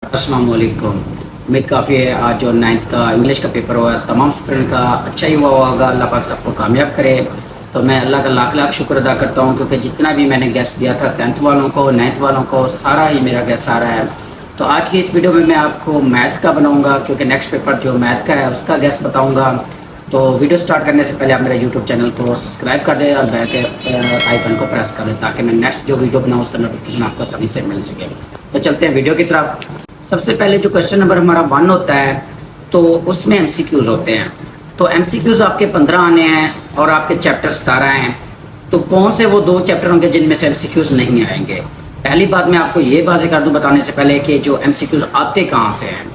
अस्सलाम वालेकुम। उम्मीद काफ़ी है आज जो 9th का इंग्लिश का पेपर हुआ तमाम स्टूडेंट का अच्छा ही हुआ होगा। अल्लाह पाक सबको कामयाब करे। तो मैं अल्लाह का लाख लाख शुक्र अदा करता हूँ क्योंकि जितना भी मैंने गेस्ट दिया था 10th वालों को 9th वालों को सारा ही मेरा गेस्ट आ रहा है। तो आज की इस वीडियो में मैं आपको मैथ का बनाऊँगा क्योंकि नेक्स्ट पेपर जो मैथ का है उसका गेस्ट बताऊँगा। तो वीडियो स्टार्ट करने से पहले आप मेरे यूट्यूब चैनल को सब्सक्राइब कर दें और बेल के आइकन को प्रेस कर दें ताकि मैं नेक्स्ट जो वीडियो बनाऊँ उसका नोटिफिकेशन आपको सभी से मिल सके। तो चलते हैं वीडियो की तरफ। सबसे पहले जो क्वेश्चन नंबर हमारा 1 होता है तो उसमें एमसीक्यूज होते हैं। तो एमसीक्यूज आपके 15 आने हैं और आपके चैप्टर 17 हैं। तो कौन से वो 2 चैप्टर होंगे जिनमें से एमसीक्यूज नहीं आएंगे। पहली बात मैं आपको ये वाज़ेह कर दूं बताने से पहले कि जो एमसीक्यूज आते कहाँ से हैं।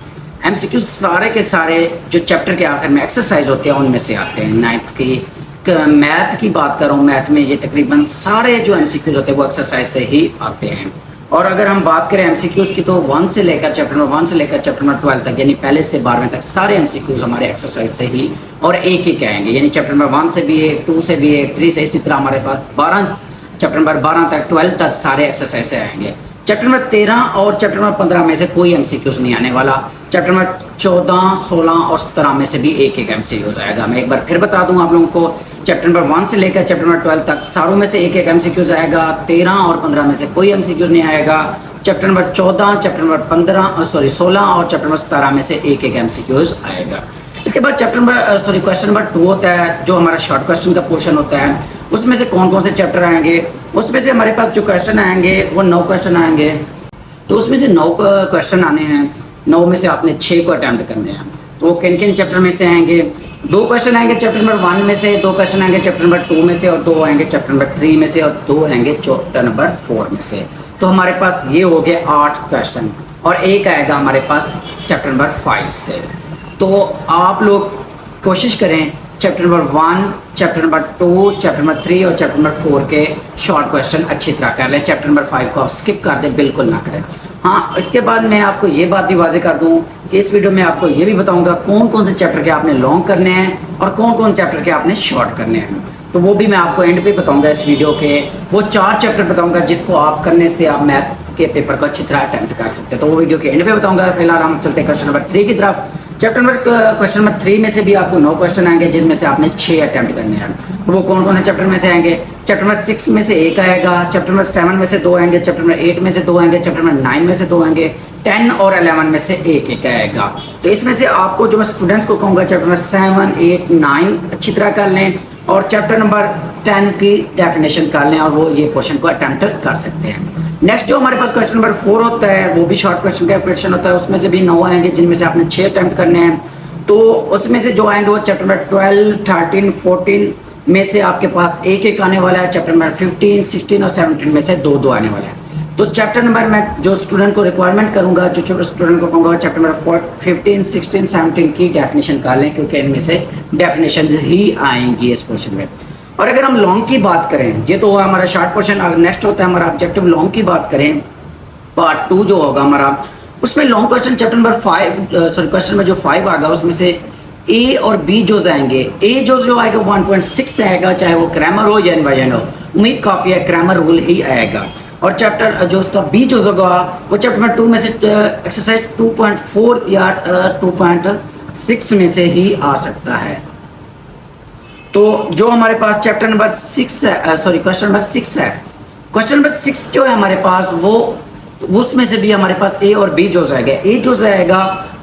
एमसीक्यूज सारे के सारे जो चैप्टर के आखिर में एक्सरसाइज होते हैं उनमें से आते हैं। 9th की मैथ की बात करूँ, मैथ में ये तकरीबन सारे जो एमसीक्यूज होते हैं वो एक्सरसाइज से ही आते हैं। और अगर हम बात करें एमसीक्यूज की तो 1 से लेकर चैप्टर नंबर 1 से लेकर चैप्टर नंबर 12 तक यानी पहले से 12वें तक सारे एमसीक्यूज हमारे एक्सरसाइज से ही और एक एक आएंगे। यानी चैप्टर नंबर 1 से भी एक, 2 से भी एक, 3 से, इसी तरह हमारे पास 12 चैप्टर नंबर 12 तक 12 तक सारे एक्सरसाइज से आएंगे। चैप्टर नंबर 13 और चैप्टर नंबर 15 में से कोई एमसीक्यूज नहीं आने वाला। चैप्टर नंबर 14, 16 और 17 में से भी एक एक एमसीक्यूज आएगा। मैं एक बार फिर बता दूं आप लोगों को, चैप्टर नंबर 1 से लेकर चैप्टर नंबर 12 तक सारों में से एक एक एमसीक्यूज आएगा। 13 और 15 में से कोई एमसीक्यूज नहीं आएगा। चैप्टर नंबर 14, चैप्टर नंबर 16 और चैप्टर नंबर 17 में से एक एक एमसीक्यूज आएगा। इसके बाद क्वेश्चन नंबर 2 होता है जो हमारा शॉर्ट क्वेश्चन का पोर्शन होता है। उसमें से कौन कौन से चैप्टर आएंगे, उसमें से हमारे पास जो क्वेश्चन आएंगे वो 9 क्वेश्चन आएंगे। तो उसमें से 9 क्वेश्चन आने हैं। 9 में से आपने 6 को अटेम्प्ट करने हैं। तो वो किन किन चैप्टर में से आएंगे। 2 क्वेश्चन आएंगे चैप्टर नंबर 1 में से, 2 क्वेश्चन आएंगे चैप्टर नंबर 2 में से और 2 आएंगे चैप्टर नंबर 3 में से और 2 आएंगे चैप्टर नंबर 4 में से। तो हमारे पास ये हो गए 8 क्वेश्चन और एक आएगा हमारे पास चैप्टर नंबर 5 से। तो आप लोग कोशिश करें chapter number 1, chapter number 2, chapter number 3 और चैप्टर नंबर 4 के शॉर्ट क्वेश्चन अच्छी तरह कर लें। चैप्टर नंबर 5 को आप स्किप कर दें, बिल्कुल ना करें। हाँ, इसके बाद मैं आपको ये बात भी वाज़ेह कर दूं कि इस वीडियो में आपको ये भी बताऊंगा कौन कौन से चैप्टर के आपने लॉन्ग करने हैं और कौन कौन चैप्टर के आपने शॉर्ट करने हैं। तो वो भी मैं आपको एंड पे बताऊंगा इस वीडियो के। वो 4 चैप्टर बताऊंगा जिसको आप करने से आप मैथ के पेपर को अच्छी तरह अटेम्प्ट कर सकते हैं। तो वो वीडियो के एंड पे बताऊंगा। फिलहाल हम चलते हैं क्वेश्चन नंबर 3 की तरफ। क्वेश्चन नंबर 3 में से भी आपको 9 क्वेश्चन आएंगे जिनमें से आपने 6 अटेम्प्ट करने हैं। तो वो कौन कौन से चैप्टर में से आएंगे। चैप्टर नंबर 6 में से एक आएगा, चैप्टर नंबर 7 में से 2 आएंगे, चैप्टर नंबर 8 में से 2 आएंगे, चैप्टर नंबर 9 में से 2 आएंगे, 10 और 11 में से एक एक आएगा। तो इसमें से आपको जो मैं स्टूडेंट्स को कहूँगा चैप्टर नंबर 7, 8, 9 अच्छी तरह कर लें और चैप्टर नंबर 10 की डेफिनेशन कर लें और वो ये क्वेश्चन को अटेम्प्ट कर सकते हैं। नेक्स्ट जो हमारे पास क्वेश्चन नंबर 4 होता है वो भी शॉर्ट क्वेश्चन का क्वेश्चन होता है। उसमें से भी 9 आएंगे जिनमें से आपने 6 अटेम्प्ट करने हैं। तो उसमें से जो आएंगे वो चैप्टर नंबर 12, 13, 14 में से आपके पास एक एक आने वाला है। चैप्टर नंबर 15, 16 और 17 में से 2 आने वाले हैं। तो चैप्टर नंबर मैं जो स्टूडेंट को रिक्वायरमेंट करूंगा, जो स्टूडेंट को कहूँगा चैप्टर नंबर 15, 16, 17 की डेफिनेशन कर लें क्योंकि इनमें से डेफिनेशन ही आएंगी इस क्वेश्चन में। और अगर हम लॉन्ग की बात करें, ये तो हमारा शॉर्ट क्वेश्चन, अगर नेक्स्ट होता है हमारा ऑब्जेक्टिव लॉन्ग की बात करें, पार्ट 2 जो होगा हमारा, उसमें long question chapter number 5 question में जो 5 आएगा उसमें से ए और बी जो आएंगे। ए जो आएगा 1.6 आएगा, चाहे वो ग्रामर हो या एनवायरन हो। उम्मीद काफ़ी है ग्रामर रूल ही आएगा। और चैप्टर जो उसका बी जो होगा वो चैप्टर नंबर 2 में से एक्सरसाइज 2.4 या 2.6 में से ही आ सकता है। तो जो हमारे पास चैप्टर नंबर 6 है, क्वेश्चन नंबर 6 है। क्वेश्चन नंबर 6 जो है हमारे पास वो उसमें से भी हमारे पास ए और बी जो जाएगा। ए जो जाएगा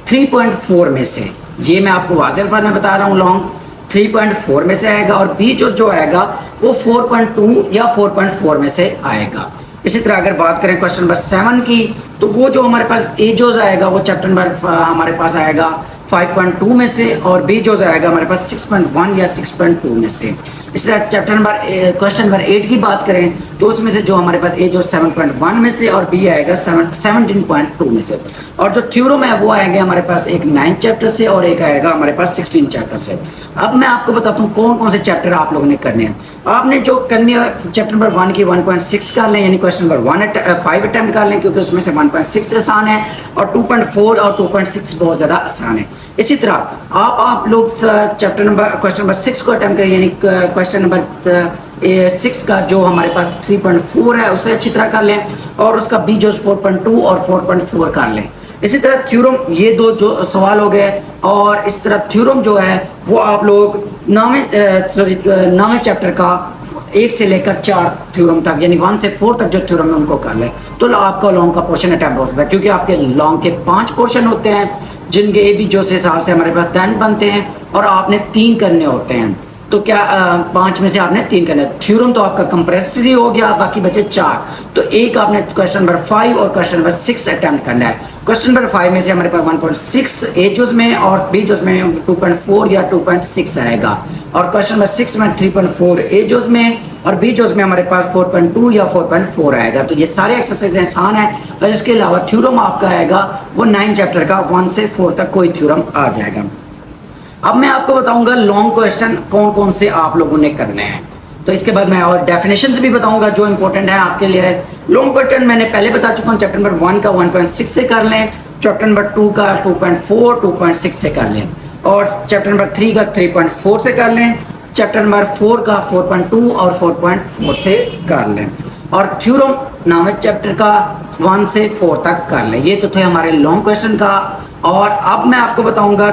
3.4 में से, ये मैं आपको वाज़ेह पर मैं बता रहा हूँ, लॉन्ग 3.4 में से आएगा और बी जो आएगा वो 4.2 या 4.4 में से आएगा। इसी तरह अगर बात करें क्वेश्चन नंबर 7 की तो वो जो हमारे पास ए जो आएगा वो चैप्टर नंबर हमारे पास आएगा 5.2 में से और बी जो आएगा हमारे पास 6.1 या 6.2 में से। इसी तरह क्वेश्चन नंबर 8 की बात करें तो उसमें से जो हमारे पास ए जो 7.1 में से और बी आएगा 17.2 में से। और जो थ्योरम है वो आएंगे हमारे पास एक 9 चैप्टर से और एक आएगा हमारे पास 16 चैप्टर से। अब मैं आपको बताता हूँ कौन कौन से चैप्टर आप लोगों ने करने हैं। आपने जो करनी है चैप्टर नंबर 1 की 1.6 कर लें, यानी क्वेश्चन नंबर 5 अटेम्प्ट कर लें क्योंकि उसमें से 1.6 आसान है और 2.4 और 2.6 बहुत ज़्यादा आसान है। इसी तरह आप लोग क्वेश्चन नंबर 6 को अटेम्प्ट करें, यानी क्वेश्चन नंबर 6 का जो हमारे पास 3.4 है उसमें अच्छी तरह कर लें और उसका बी जो 4.2 और 4.4 कर लें। इसी तरह थ्योरम, ये दो जो सवाल हो गए, और इस तरह थ्योरम जो है वो आप लोग नामे चैप्टर का 1 से लेकर 4 थ्योरम तक, यानी 1 से 4 तक जो थ्योरम है उनको कर ले, तो आपका लॉन्ग का पोर्शन अटेम्प्ट हो सकता है। क्योंकि आपके लॉन्ग के 5 पोर्शन होते हैं, जिनके ए बी जो से हिसाब से हमारे पास 10 बनते हैं, और आपने 3 करने होते हैं। तो क्या 5 में से आपने 3 करना है। थ्योरम तो आपका कंप्रेसरी हो गया, बाकी बचे 4। तो एक आपने क्वेश्चन नंबर 5 और क्वेश्चन नंबर 6 अटेम्प्ट करना है। क्वेश्चन नंबर 5 में से हमारे पास 1.6 ए जुज में और बी जुज में 2.4 या 2.6 आएगा, और क्वेश्चन नंबर 6 में 3.4 ए जुज में और बी जुज में हमारे पास 4.2 या 4.4 आएगा। तो ये सारे एक्सरसाइज आसान है, और इसके अलावा थ्योरम आपका आएगा वो 9 चैप्टर का 1 से 4 तक कोई थ्योरम आ जाएगा। अब मैं आपको बताऊंगा लॉन्ग क्वेश्चन कौन कौन से आप लोगों ने करने हैं। तो इसके बाद मैं और डेफिनेशन भी बताऊंगा जो इंपॉर्टेंट है आपके लिए। लॉन्ग क्वेश्चन मैंने पहले बता चुका हूँ, चैप्टर नंबर 1 का 1.6 से कर लें, चैप्टर नंबर 2 का 2.4 2.6 से कर लें, और चैप्टर नंबर 3 का 3.4 से कर लें, चैप्टर नंबर 4 का 4.2 और 4.4 से कर लें, और थ्योरम नामक चैप्टर का 1 से 4 तक कर लें। ये तो थे हमारे लॉन्ग क्वेश्चन का। और अब मैं आपको बताऊंगा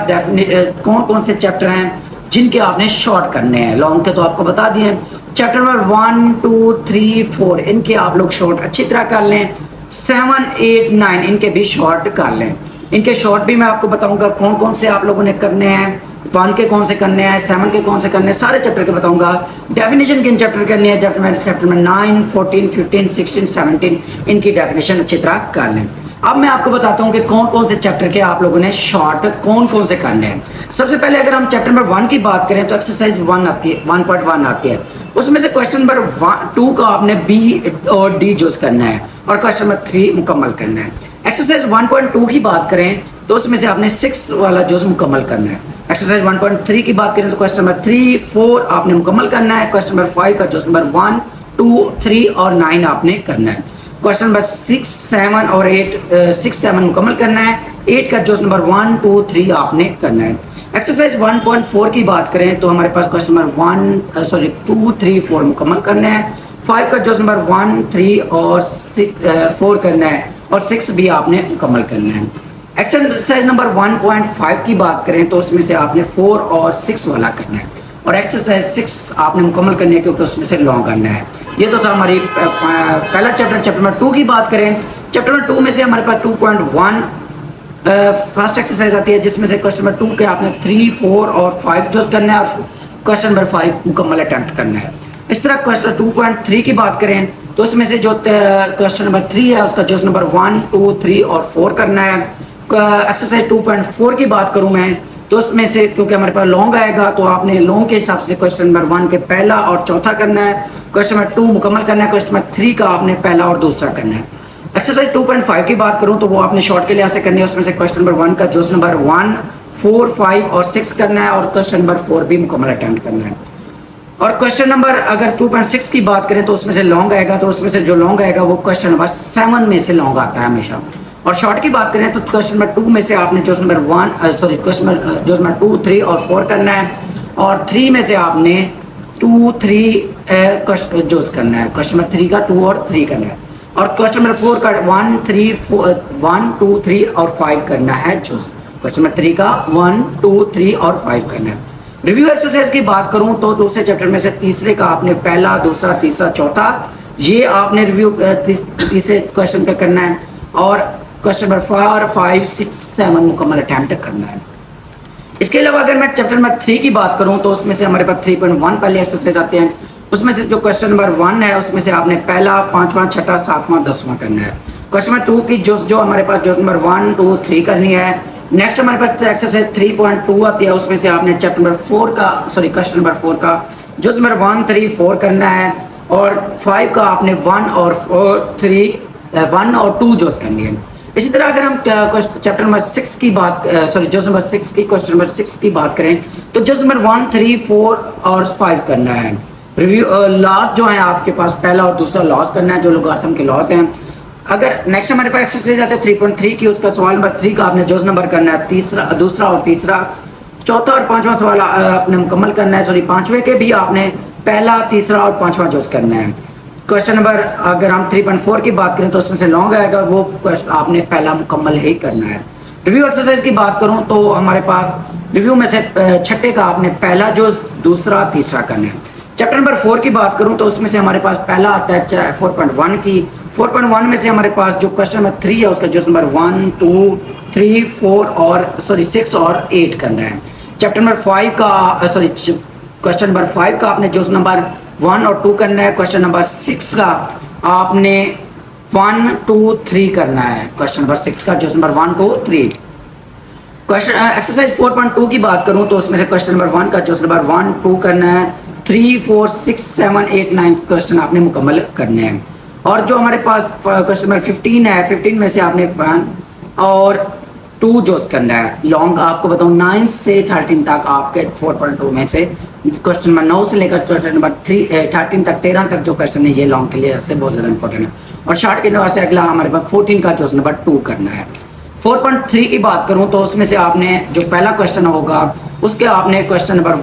कौन कौन से चैप्टर हैं जिनके आपने शॉर्ट करने हैं। लॉन्ग के तो आपको बता दिए, चैप्टर नंबर 1 2 3 4 इनके आप लोग शॉर्ट अच्छी तरह कर लें। 7 8 9 इनके भी शॉर्ट कर लें। इनके शॉर्ट भी मैं आपको बताऊंगा कौन कौन से आप लोगों ने करने हैं, 1 के कौन से करने हैं, 7 के कौन से करने हैं, सारे चैप्टर के बताऊंगा। डेफिनेशन किन चैप्टर करनी है, चैप्टर नंबर 9 14 15 16 17 इनकी डेफिनेशन अच्छी तरह कर लें। अब मैं आपको बताता हूं कि कौन कौन से चैप्टर के आप लोगों ने शॉर्ट कौन कौन से करने हैं। सबसे पहले अगर हम चैप्टर नंबर 1 की बात करें तो एक्सरसाइज 1 आती है, 1.1 आती है। उसमें से क्वेश्चन नंबर 2 का आपने बी और डी चूज करना है, और क्वेश्चन नंबर 3 मुकम्मल करना है। एक्सरसाइज 1.2 की बात करें तो उसमें से आपने 6 वाला जोज मुकम्मल करना है। एक्सरसाइज 1.3 की बात करें तो क्वेश्चन नंबर 3 4 आपने मुकम्मल करना है। क्वेश्चन नंबर 5 का जोज नंबर 1 2 3 और 9 आपने करना है। क्वेश्चन नंबर 6 7 और 8 6 7 मुकम्मल करना है। 8 का जोज नंबर 1 2 3 आपने करना है। एक्सरसाइज 1.4 की बात करें तो हमारे पास क्वेश्चन नंबर 2 3 4 मुकम्मल करना है। 5 का जोज नंबर 1 3 और 4 करना है, और 6 भी आपने मुकम्मल करना है। एक्सरसाइज नंबर 1.5 की बात करें तो उसमें से आपने 4 और 6 वाला करना है, और एक्सरसाइज 6 आपने मुकम्मल करनी है क्योंकि उसमें से लॉन्ग करना है। ये तो था हमारी पहला चैप्टर। चैप्टर नंबर 2 की बात करें, चैप्टर नंबर 2 में से हमारे पास 2.1 फर्स्ट एक्सरसाइज आती है, जिसमें से क्वेश्चन नंबर 2 के आपने 3 4 और 5 चूज करना है, और क्वेश्चन नंबर 5 मुकम्मल अटेम्प्ट करना है। इस तरह क्वेश्चन 2.3 की बात करें तो उसमें से जो क्वेश्चन नंबर 3 है उसका जोश नंबर 1 2 3 और 4 करना है। एक्सरसाइज 2.4 की बात करूं मैं तो उसमें से क्योंकि हमारे पास लॉन्ग आएगा तो आपने लॉन्ग के हिसाब से क्वेश्चन नंबर 1 के पहला और चौथा करना है। क्वेश्चन नंबर 2 मुकम्मल करना है। क्वेश्चन नंबर 3 का आपने पहला और दूसरा करना है। एक्सरसाइज 2.5 की बात करूं तो वो आपने शॉर्ट के लिहाज से करनी है। उसमें से क्वेश्चन नंबर 1 का जोश नंबर 1 4 5 और 6 करना है, और क्वेश्चन नंबर 4 भी मुकम्मल अटेम्प्ट करना है। और क्वेश्चन नंबर अगर 2.6 की बात करें तो उसमें से लॉन्ग आएगा, तो उसमें से जो लॉन्ग आएगा वो क्वेश्चन नंबर 7 में से लॉन्ग आता है हमेशा। और शॉर्ट की बात करें तो क्वेश्चन नंबर 2 में से आपने क्वेश्चन नंबर 2 3 और 4 करना है, और 3 में से आपने 2 3 जोस करना है। क्वेश्चन नंबर 3 का 2 और 3 करना है, और क्वेश्चन नंबर 4 का 1 3 1 2 3 और 5 करना है जोस। क्वेश्चन नंबर 3 का 1 2 3 और 5 करना है। रिव्यू एक्सरसाइज की बात करूं तो दूसरे चैप्टर में से तीसरे का आपने पहला दूसरा तीसरा चौथा ये आपने रिव्यू तीसरे क्वेश्चन का करना है, और क्वेश्चन नंबर 4 5 6 7 मुकम्मल अटेम्प्ट करना है। इसके अलावा अगर मैं चैप्टर नंबर 3 की बात करूं तो उसमें से हमारे पास 3.1 पहले एक्सरसाइज आते हैं। उसमें से जो क्वेश्चन नंबर 1 है उसमें से आपने पहला पांचवा छठा सातवां 10वां करना है। क्वेश्चन नंबर 2 की जो हमारे पास जो नंबर 1 2 3 करनी है। नेक्स्ट हमारे पास एक्सरसाइज 3.2 आती है, उसमें से आपने चैप्टर नंबर 4 का क्वेश्चन नंबर 4 का जो नंबर 1 3 4 करना है, और 5 का आपने 1 और 2 जोस करनी है। इसी तरह अगर हम चैप्टर नंबर 6 की बात जो नंबर 6 की क्वेश्चन नंबर 6 की बात करें तो जो नंबर 1 3 4 और 5 करना है। रिव्यू लॉस जो है आपके पास पहला और दूसरा लॉस करना है जो लोगारिथम के लॉस हैं। अगर नेक्स्ट हमारे पास एक्सरसाइज आता है 3.3 की, उसका सवाल नंबर 3 का आपने जोस नंबर करना है, दूसरा और तीसरा चौथा और पांचवा सवाल आपने मुकम्मल करना है। पांचवे के भी आपने पहला तीसरा और पांचवा जोस करना है। क्वेश्चन नंबर अगर हम 3.4 की बात करें तो उसमें से लॉन्ग आएगा, वो आपने पहला मुकम्मल ही करना है। रिव्यू एक्सरसाइज की बात करूं तो हमारे पास रिव्यू में से छठे का आपने पहला जो दूसरा तीसरा करना है। चैप्टर नंबर 4 की बात करूं तो उसमें से हमारे पास पहला आता है 4.1 की। 4.1 में से हमारे पास जो क्वेश्चन नंबर 3 है उसका जो नंबर 1, 2, 3, 4 और 6 और 8 करना है। चैप्टर नंबर 5 का क्वेश्चन नंबर 5 का आपने जो नंबर 1 और 2 करना है। क्वेश्चन नंबर 6 का आपने 1, 2, 3 करना है। क्वेश्चन नंबर 6 का जो नंबर 1, 2, 3। क्वेश्चन एक्सरसाइज 4.2 की बात करूं तो उसमें से क्वेश्चन नंबर 1 का जो नंबर 1, 2 करना है। 3, 4, 6, 7, 8, 9 क्वेश्चन आपने मुकम्मल करने हैं। और जो हमारे पास क्वेश्चन नंबर 15 है, 15 में से आपने 1 और 2 जोस करना है। लॉन्ग आपको बताऊं 9 से 13 तक आपके 4.2 में से क्वेश्चन नंबर 9 से लेकर क्वेश्चन नंबर 13 तक 13 तक जो क्वेश्चन है ये लॉन्ग के लिए इससे बहुत ज़्यादा इंपॉर्टेंट है। और शॉर्ट के नंबर से अगला हमारे पास 14 का जो नंबर 2 करना है। 4.3 की बात करूं तो उसमें से आपने जो पहला क्वेश्चन होगा उसके आपने क्वेश्चन नंबर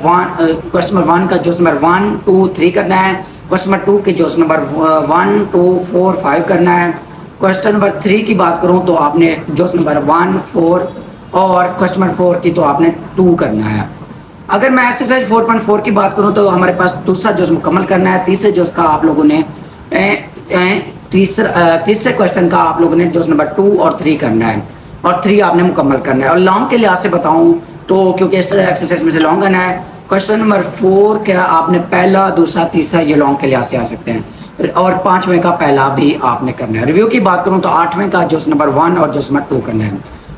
1 का जो नंबर 1, 2, 3 करना है। क्वेश्चन नंबर 2 के जो नंबर 1, 2, 4, 5 करना है। क्वेश्चन नंबर 3 की बात करूं तो आपने जो नंबर 1, 4 और क्वेश्चन नंबर 4 की तो आपने 2 करना है। अगर मैं एक्सरसाइज 4.4 की बात करूं तो हमारे पास दूसरा जो मुकम्मल करना है। तीसरे जो का आप लोगों ने तीसरे क्वेश्चन का आप लोगों ने जो नंबर 2 और 3 करना है और 3 आपने मुकम्मल करना है। और लॉन्ग के लिहाज से बताऊं तो क्योंकि इस एक्सरसाइज में से लॉन्ग आना है, क्वेश्चन नंबर 4 का आपने पहला, दूसरा, तीसरा ये लॉन्ग के लिहाज से आ सकते हैं और 5वें का पहला भी आपने करना है। रिव्यू की बात करूं तो 8वें का जो नंबर 1 और जो नंबर 2 करना है।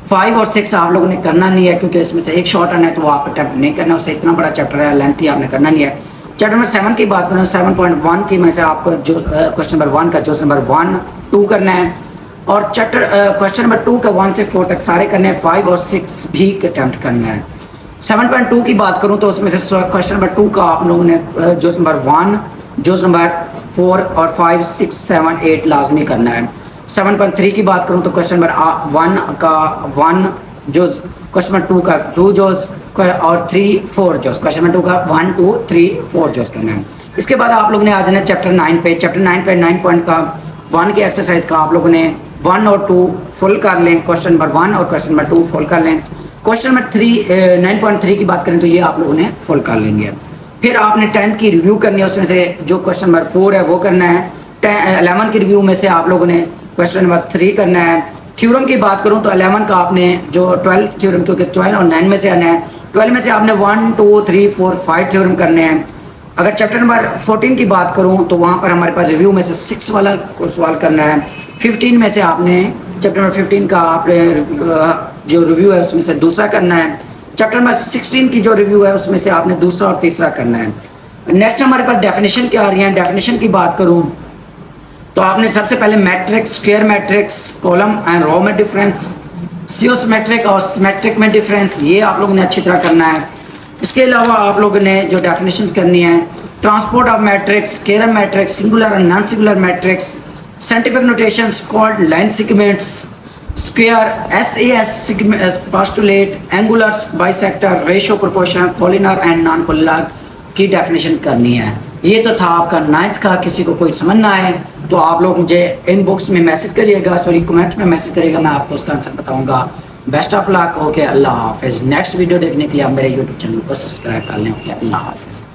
5 और 6 आप लोगों ने करना नहीं है क्योंकि इसमें से एक शॉर्ट आना है तो वो आप अटेम्प्ट नहीं करना, उससे इतना बड़ा चैप्टर है, लेंथी आपने करना नहीं है। चैप्टर नंबर 7 की बात करूँ 7.1 की में से आपको जो क्वेश्चन नंबर 1 का जो नंबर 1, 2 करना है और चैप्टर क्वेश्चन नंबर 2 का 1 से 4 तक सारे करने हैं। 5 और 6 भी अटेम्प्ट करना है। 7.2 की बात करूं तो उसमें से क्वेश्चन नंबर 2 का आप लोगों ने जो नंबर 1, जो नंबर 4 और 5, 6, 7, 8 लाजमी करना है। 7.3 की बात करूं तो क्वेश्चन नंबर 1 का 1 जो क्वेश्चन नंबर 2 का 2 जोस और 3, 4 जोस। क्वेश्चन नंबर 2 का 1, 2, 3, 4 जोस करना है। इसके बाद आप लोगों ने आ जाना चैप्टर 9 पे। चैप्टर 9 पे 9 पॉइंट का 1 की एक्सरसाइज का आप लोगों ने 1 और 2 फुल कर लें। क्वेश्चन नंबर 1 और क्वेश्चन नंबर 2 फुल कर लें। क्वेश्चन नंबर 9.3 की बात करें तो ये आप लोगों ने फुल कर लेंगे। फिर आपने 10th की रिव्यू करनी है, उसमें से जो क्वेश्चन नंबर 4 है वो करना है। 11 की रिव्यू में से आप लोगों ने क्वेश्चन नंबर 3 करना है। थ्योरम की बात करूं तो 11 का आपने जो 12 थ्योरम, क्योंकि 12 और 9 में से आना है, 12 में से आपने 1, 2, 3, 4, 5 थ्योरम करने हैं। अगर चैप्टर नंबर 14 की बात करूं तो वहां पर हमारे पास रिव्यू में से 6 वाला सवाल करना है। 15 में से आपने चैप्टर नंबर 15 का आपने जो रिव्यू है उसमें से दूसरा करना है। चैप्टर नंबर 16 की जो रिव्यू है उसमें से आपने दूसरा और तीसरा करना है। नेक्स्ट हमारे पास डेफिनेशन क्या आ रही है। डेफिनेशन की बात करूं तो आपने सबसे पहले matrix, square matrix, column and row में डिफरेंस, सियोमेट्रिक और सिमेट्रिक में डिफरेंस, ये आप लोगों ने अच्छी तरह करना है। इसके अलावा आप लोगों ने जो डेफिनेशंस करनी है, transport of matrix, scalar matrix, singular and non singular matrix, scientific notations called line segments, square, SAS postulate, angular, bisector, ratio, proportion, collinear and non collinear की डेफिनेशन करनी है। ये तो था आपका 9th का। किसी को कोई समझ ना आए तो आप लोग मुझे इनबॉक्स में मैसेज करिएगा, कमेंट में मैसेज करिएगा, मैं आपको उसका आंसर बताऊंगा। Best of luck. ओके, अल्लाह हाफिज़। नेक्स्ट वीडियो देखने के लिए आप मेरे यूट्यूब चैनल को सब्सक्राइब कर लें। ओके, अल्लाह हाफिज़।